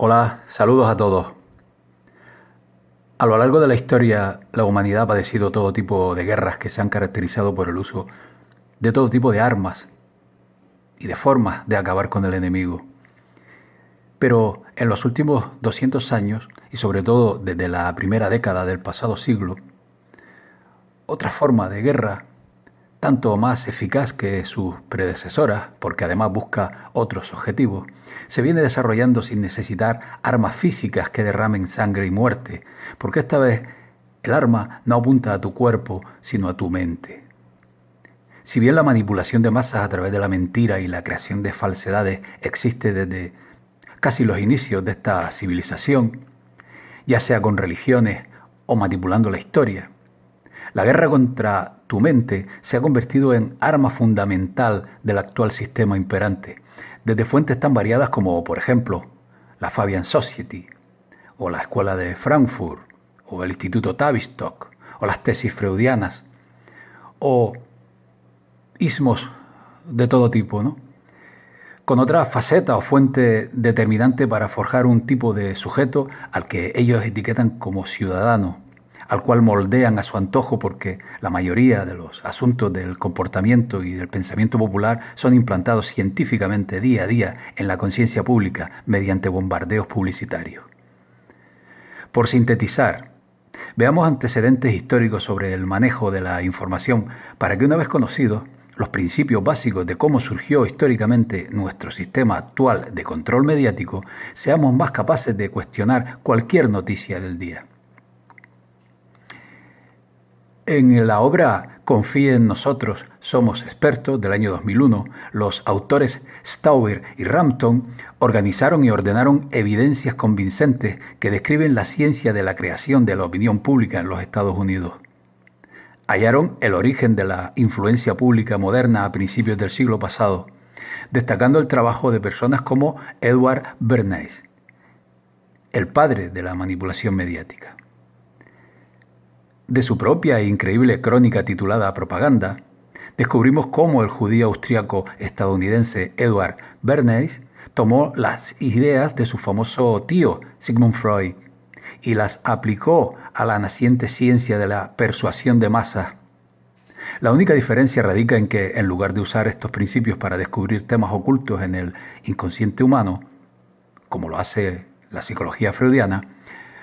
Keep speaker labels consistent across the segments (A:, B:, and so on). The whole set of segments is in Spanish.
A: Hola, saludos a todos. A lo largo de la historia, la humanidad ha padecido todo tipo de guerras que se han caracterizado por el uso de todo tipo de armas y de formas de acabar con el enemigo. Pero en los últimos 200 años, y sobre todo desde la primera década del pasado siglo, otra forma de guerra, tanto más eficaz que sus predecesoras, porque además busca otros objetivos, se viene desarrollando sin necesitar armas físicas que derramen sangre y muerte, porque esta vez el arma no apunta a tu cuerpo, sino a tu mente. Si bien la manipulación de masas a través de la mentira y la creación de falsedades existe desde casi los inicios de esta civilización, ya sea con religiones o manipulando la historia, la guerra contra tu mente se ha convertido en arma fundamental del actual sistema imperante, desde fuentes tan variadas como, por ejemplo, la Fabian Society, o la Escuela de Frankfurt, o el Instituto Tavistock, o las tesis freudianas, o ismos de todo tipo, ¿no? Con otra faceta o fuente determinante para forjar un tipo de sujeto al que ellos etiquetan como ciudadano, al cual moldean a su antojo porque la mayoría de los asuntos del comportamiento y del pensamiento popular son implantados científicamente día a día en la conciencia pública mediante bombardeos publicitarios. Por sintetizar, veamos antecedentes históricos sobre el manejo de la información para que una vez conocidos los principios básicos de cómo surgió históricamente nuestro sistema actual de control mediático, seamos más capaces de cuestionar cualquier noticia del día. En la obra Confíe en nosotros, somos expertos del año 2001, los autores Stauber y Rampton organizaron y ordenaron evidencias convincentes que describen la ciencia de la creación de la opinión pública en los Estados Unidos. Hallaron el origen de la influencia pública moderna a principios del siglo pasado, destacando el trabajo de personas como Edward Bernays, el padre de la manipulación mediática. De su propia e increíble crónica titulada Propaganda, descubrimos cómo el judío austríaco estadounidense Edward Bernays tomó las ideas de su famoso tío Sigmund Freud y las aplicó a la naciente ciencia de la persuasión de masas. La única diferencia radica en que, en lugar de usar estos principios para descubrir temas ocultos en el inconsciente humano, como lo hace la psicología freudiana,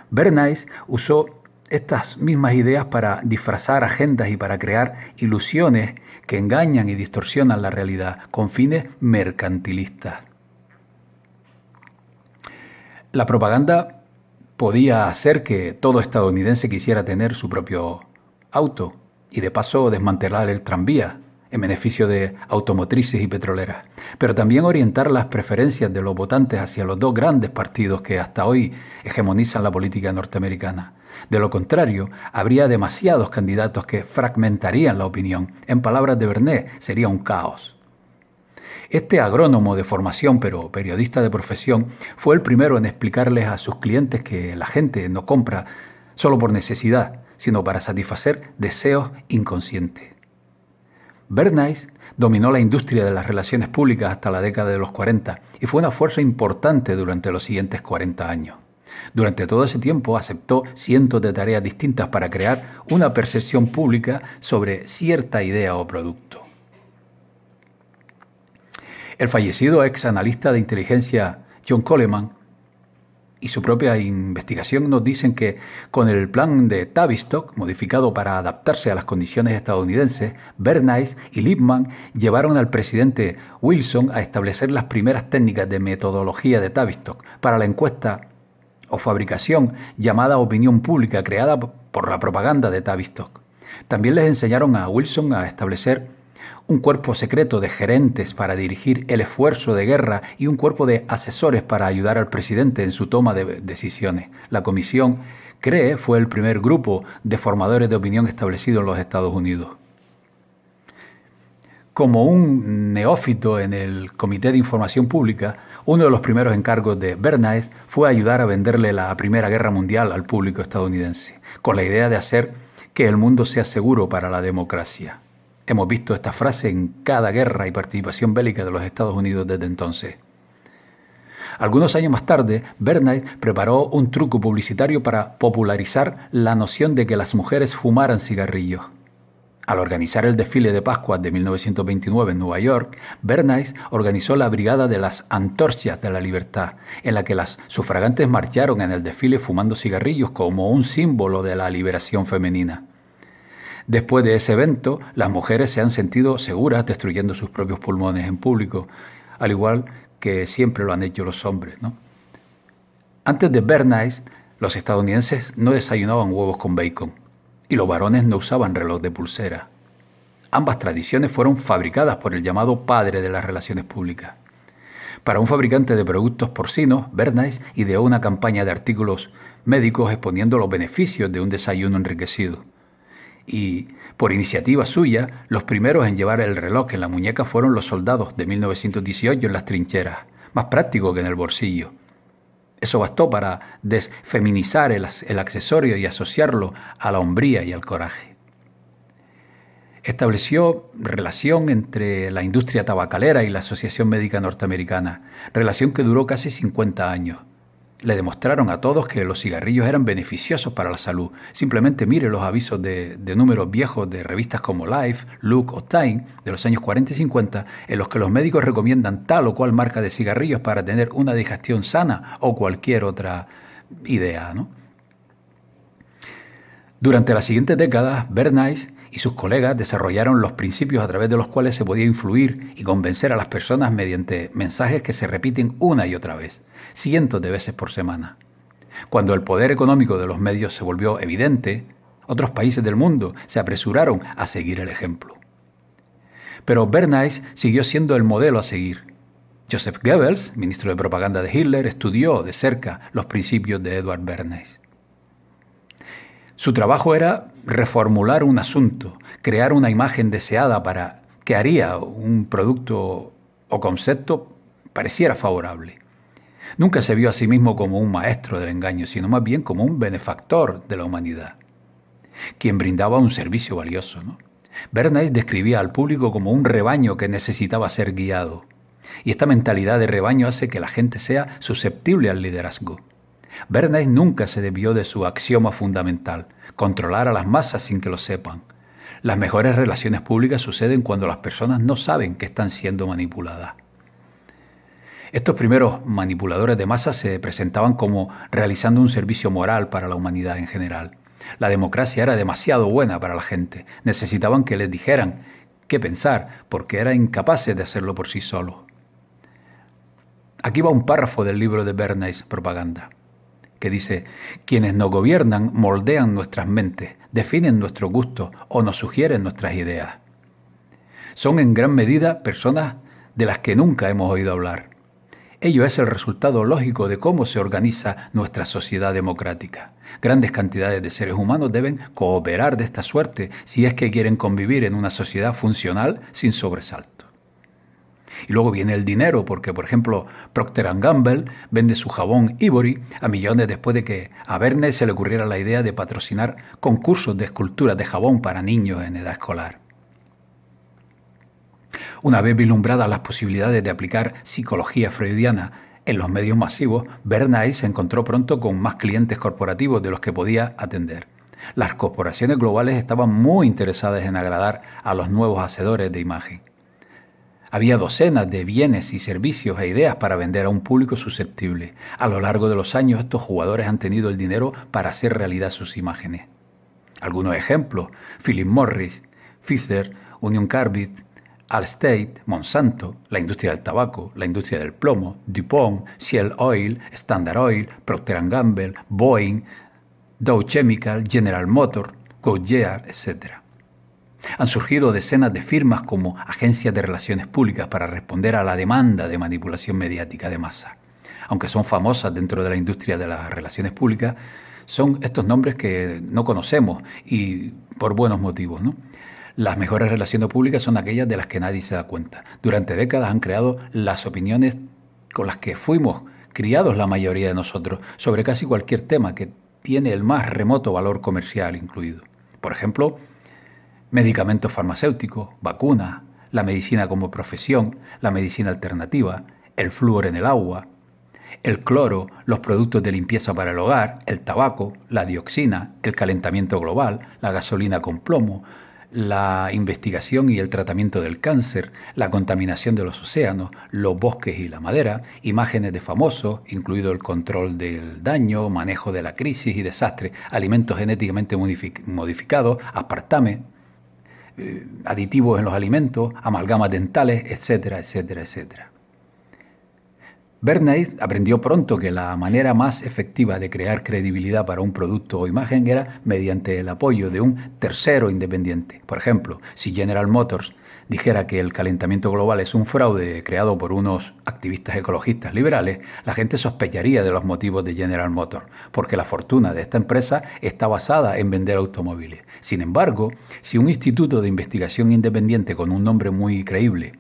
A: Bernays usó estas mismas ideas para disfrazar agendas y para crear ilusiones que engañan y distorsionan la realidad con fines mercantilistas. La propaganda podía hacer que todo estadounidense quisiera tener su propio auto y de paso desmantelar el tranvía en beneficio de automotrices y petroleras, pero también orientar las preferencias de los votantes hacia los dos grandes partidos que hasta hoy hegemonizan la política norteamericana. De lo contrario, habría demasiados candidatos que fragmentarían la opinión. En palabras de Bernays, sería un caos. Este agrónomo de formación, pero periodista de profesión, fue el primero en explicarles a sus clientes que la gente no compra solo por necesidad, sino para satisfacer deseos inconscientes. Bernays dominó la industria de las relaciones públicas hasta la década de los 40 y fue una fuerza importante durante los siguientes 40 años. Durante todo ese tiempo aceptó cientos de tareas distintas para crear una percepción pública sobre cierta idea o producto. El fallecido ex analista de inteligencia John Coleman y su propia investigación nos dicen que con el plan de Tavistock, modificado para adaptarse a las condiciones estadounidenses, Bernays y Lippmann llevaron al presidente Wilson a establecer las primeras técnicas de metodología de Tavistock para la encuesta o fabricación llamada opinión pública creada por la propaganda de Tavistock. También les enseñaron a Wilson a establecer un cuerpo secreto de gerentes para dirigir el esfuerzo de guerra y un cuerpo de asesores para ayudar al presidente en su toma de decisiones. La comisión CREE fue el primer grupo de formadores de opinión establecido en los Estados Unidos. Como un neófito en el Comité de Información Pública, uno de los primeros encargos de Bernays fue ayudar a venderle la Primera Guerra Mundial al público estadounidense, con la idea de hacer que el mundo sea seguro para la democracia. Hemos visto esta frase en cada guerra y participación bélica de los Estados Unidos desde entonces. Algunos años más tarde, Bernays preparó un truco publicitario para popularizar la noción de que las mujeres fumaran cigarrillos. Al organizar el desfile de Pascua de 1929 en Nueva York, Bernays organizó la Brigada de las Antorchas de la Libertad, en la que las sufragantes marcharon en el desfile fumando cigarrillos como un símbolo de la liberación femenina. Después de ese evento, las mujeres se han sentido seguras destruyendo sus propios pulmones en público, al igual que siempre lo han hecho los hombres, ¿no? Antes de Bernays, los estadounidenses no desayunaban huevos con bacon y los varones no usaban reloj de pulsera. Ambas tradiciones fueron fabricadas por el llamado padre de las relaciones públicas. Para un fabricante de productos porcinos, Bernays ideó una campaña de artículos médicos exponiendo los beneficios de un desayuno enriquecido. Y, por iniciativa suya, los primeros en llevar el reloj en la muñeca fueron los soldados de 1918 en las trincheras, más práctico que en el bolsillo. Eso bastó para desfeminizar el accesorio y asociarlo a la hombría y al coraje. Estableció relación entre la industria tabacalera y la Asociación Médica Norteamericana, relación que duró casi 50 años. Le demostraron a todos que los cigarrillos eran beneficiosos para la salud. Simplemente mire los avisos de números viejos de revistas como Life, Look o Time de los años 40 y 50, en los que los médicos recomiendan tal o cual marca de cigarrillos para tener una digestión sana o cualquier otra idea, ¿no? Durante las siguientes décadas, Bernays y sus colegas desarrollaron los principios a través de los cuales se podía influir y convencer a las personas mediante mensajes que se repiten una y otra vez, cientos de veces por semana. Cuando el poder económico de los medios se volvió evidente, otros países del mundo se apresuraron a seguir el ejemplo. Pero Bernays siguió siendo el modelo a seguir. Joseph Goebbels, ministro de propaganda de Hitler, estudió de cerca los principios de Edward Bernays. Su trabajo era reformular un asunto, crear una imagen deseada para que haría un producto o concepto pareciera favorable. Nunca se vio a sí mismo como un maestro del engaño, sino más bien como un benefactor de la humanidad, quien brindaba un servicio valioso, ¿no? Bernays describía al público como un rebaño que necesitaba ser guiado, y esta mentalidad de rebaño hace que la gente sea susceptible al liderazgo. Bernays nunca se desvió de su axioma fundamental, controlar a las masas sin que lo sepan. Las mejores relaciones públicas suceden cuando las personas no saben que están siendo manipuladas. Estos primeros manipuladores de masas se presentaban como realizando un servicio moral para la humanidad en general. La democracia era demasiado buena para la gente. Necesitaban que les dijeran qué pensar, porque eran incapaces de hacerlo por sí solos. Aquí va un párrafo del libro de Bernays, Propaganda, que dice: quienes nos gobiernan moldean nuestras mentes, definen nuestros gustos o nos sugieren nuestras ideas. Son en gran medida personas de las que nunca hemos oído hablar. Ello es el resultado lógico de cómo se organiza nuestra sociedad democrática. Grandes cantidades de seres humanos deben cooperar de esta suerte si es que quieren convivir en una sociedad funcional sin sobresalto. Y luego viene el dinero, porque, por ejemplo, Procter & Gamble vende su jabón Ivory a millones después de que a Bernays se le ocurriera la idea de patrocinar concursos de esculturas de jabón para niños en edad escolar. Una vez vislumbradas las posibilidades de aplicar psicología freudiana en los medios masivos, Bernays se encontró pronto con más clientes corporativos de los que podía atender. Las corporaciones globales estaban muy interesadas en agradar a los nuevos hacedores de imagen. Había docenas de bienes y servicios e ideas para vender a un público susceptible. A lo largo de los años, estos jugadores han tenido el dinero para hacer realidad sus imágenes. Algunos ejemplos: Philip Morris, Pfizer, Union Carbide, Allstate, Monsanto, la industria del tabaco, la industria del plomo, DuPont, Shell Oil, Standard Oil, Procter & Gamble, Boeing, Dow Chemical, General Motors, Goodyear, etc. Han surgido decenas de firmas como agencias de relaciones públicas para responder a la demanda de manipulación mediática de masa. Aunque son famosas dentro de la industria de las relaciones públicas, son estos nombres que no conocemos y por buenos motivos, ¿no? Las mejores relaciones públicas son aquellas de las que nadie se da cuenta. Durante décadas han creado las opiniones con las que fuimos criados la mayoría de nosotros sobre casi cualquier tema que tiene el más remoto valor comercial incluido. Por ejemplo, medicamentos farmacéuticos, vacunas, la medicina como profesión, la medicina alternativa, el flúor en el agua. el cloro, los productos de limpieza para el hogar, el tabaco, la dioxina, el calentamiento global, la gasolina con plomo, la investigación y el tratamiento del cáncer, la contaminación de los océanos, los bosques y la madera, imágenes de famosos, incluido el control del daño, manejo de la crisis y desastres, alimentos genéticamente modificados, aspartame, aditivos en los alimentos, amalgamas dentales, etcétera, etcétera, etcétera. Bernays aprendió pronto que la manera más efectiva de crear credibilidad para un producto o imagen era mediante el apoyo de un tercero independiente. Por ejemplo, si General Motors dijera que el calentamiento global es un fraude creado por unos activistas ecologistas liberales, la gente sospecharía de los motivos de General Motors, porque la fortuna de esta empresa está basada en vender automóviles. Sin embargo, si un instituto de investigación independiente con un nombre muy creíble,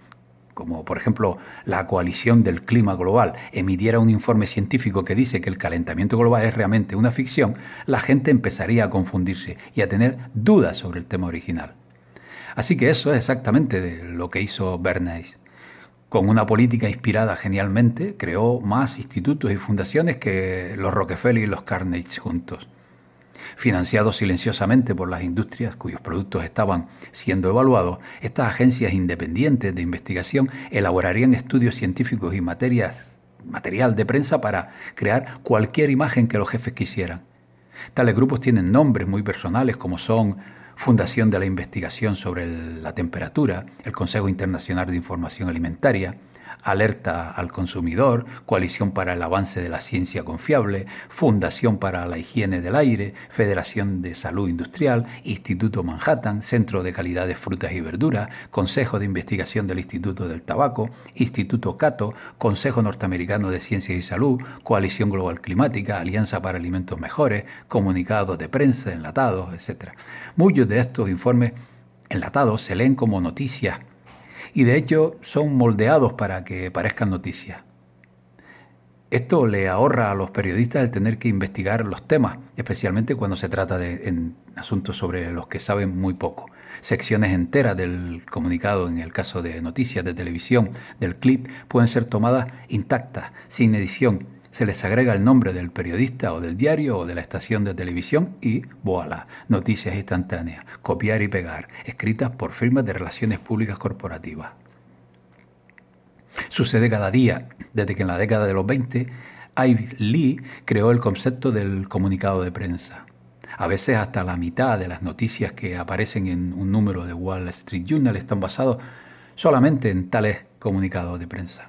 A: como por ejemplo la Coalición del Clima Global, emitiera un informe científico que dice que el calentamiento global es realmente una ficción, la gente empezaría a confundirse y a tener dudas sobre el tema original. Así que eso es exactamente lo que hizo Bernays. Con una política inspirada genialmente, creó más institutos y fundaciones que los Rockefeller y los Carnegie juntos. Financiados silenciosamente por las industrias cuyos productos estaban siendo evaluados, estas agencias independientes de investigación elaborarían estudios científicos y material de prensa para crear cualquier imagen que los jefes quisieran. Tales grupos tienen nombres muy personales como son Fundación de la Investigación sobre la Temperatura, el Consejo Internacional de Información Alimentaria, Alerta al Consumidor, Coalición para el Avance de la Ciencia Confiable, Fundación para la Higiene del Aire, Federación de Salud Industrial, Instituto Manhattan, Centro de Calidad de Frutas y Verduras, Consejo de Investigación del Instituto del Tabaco, Instituto Cato, Consejo Norteamericano de Ciencias y Salud, Coalición Global Climática, Alianza para Alimentos Mejores, comunicados de prensa, enlatados, etc. Muchos de estos informes enlatados se leen como noticias y de hecho son moldeados para que parezcan noticias. Esto le ahorra a los periodistas el tener que investigar los temas, especialmente cuando se trata de asuntos sobre los que saben muy poco. Secciones enteras del comunicado, en el caso de noticias de televisión, del clip, pueden ser tomadas intactas, sin edición. Se les agrega el nombre del periodista o del diario o de la estación de televisión y voilà, noticias instantáneas, copiar y pegar, escritas por firmas de relaciones públicas corporativas. Sucede cada día, desde que en la década de los 20, Ivy Lee creó el concepto del comunicado de prensa. A veces hasta la mitad de las noticias que aparecen en un número de Wall Street Journal están basados solamente en tales comunicados de prensa.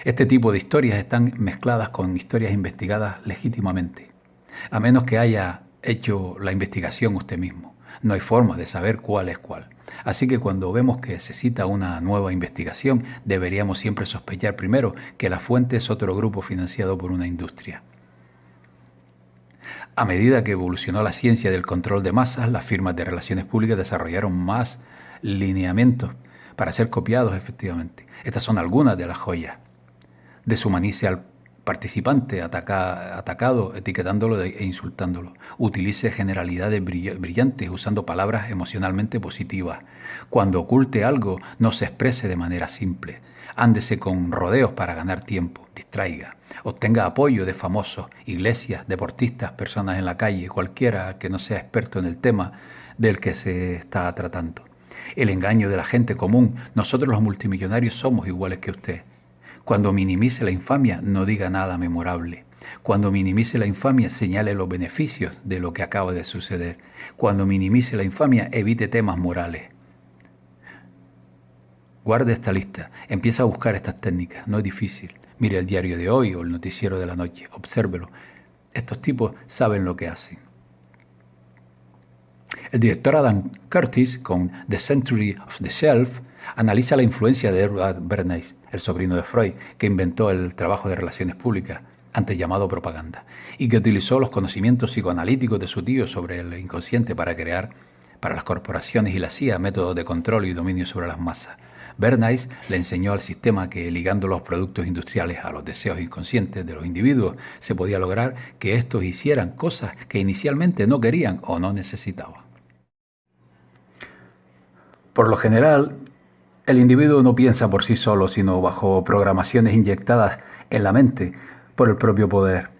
A: Este tipo de historias están mezcladas con historias investigadas legítimamente, a menos que haya hecho la investigación usted mismo. No hay forma de saber cuál es cuál. Así que cuando vemos que se cita una nueva investigación, deberíamos siempre sospechar primero que la fuente es otro grupo financiado por una industria. A medida que evolucionó la ciencia del control de masas, las firmas de relaciones públicas desarrollaron más lineamientos para ser copiados efectivamente. Estas son algunas de las joyas. Deshumanice al participante atacado, etiquetándolo e insultándolo. Utilice generalidades brillantes usando palabras emocionalmente positivas. Cuando oculte algo, no se exprese de manera simple. Ándese con rodeos para ganar tiempo. Distraiga. Obtenga apoyo de famosos, iglesias, deportistas, personas en la calle, cualquiera que no sea experto en el tema del que se está tratando. El engaño de la gente común. Nosotros los multimillonarios somos iguales que usted. Cuando minimice la infamia, no diga nada memorable. Cuando minimice la infamia, señale los beneficios de lo que acaba de suceder. Cuando minimice la infamia, evite temas morales. Guarde esta lista. Empieza a buscar estas técnicas. No es difícil. Mire el diario de hoy o el noticiero de la noche. Obsérvelo. Estos tipos saben lo que hacen. El director Adam Curtis, con The Century of the Shelf, analiza la influencia de Edward Bernays, el sobrino de Freud, que inventó el trabajo de relaciones públicas, antes llamado propaganda, y que utilizó los conocimientos psicoanalíticos de su tío sobre el inconsciente para crear, para las corporaciones y la CIA, métodos de control y dominio sobre las masas. Bernays le enseñó al sistema que, ligando los productos industriales a los deseos inconscientes de los individuos, se podía lograr que estos hicieran cosas que inicialmente no querían o no necesitaban. Por lo general, el individuo no piensa por sí solo, sino bajo programaciones inyectadas en la mente por el propio poder.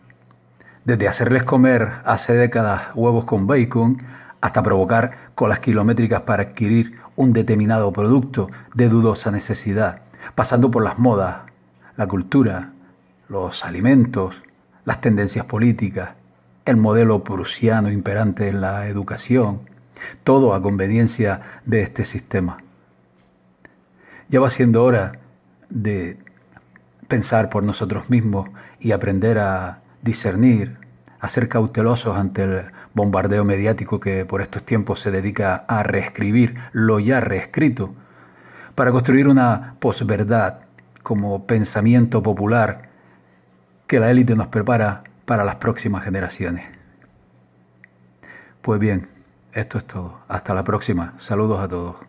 A: Desde hacerles comer hace décadas huevos con bacon hasta provocar colas kilométricas para adquirir un determinado producto de dudosa necesidad, pasando por las modas, la cultura, los alimentos, las tendencias políticas, el modelo prusiano imperante en la educación, todo a conveniencia de este sistema. Ya va siendo hora de pensar por nosotros mismos y aprender a discernir, a ser cautelosos ante el bombardeo mediático que por estos tiempos se dedica a reescribir lo ya reescrito, para construir una posverdad como pensamiento popular que la élite nos prepara para las próximas generaciones. Pues bien, esto es todo. Hasta la próxima. Saludos a todos.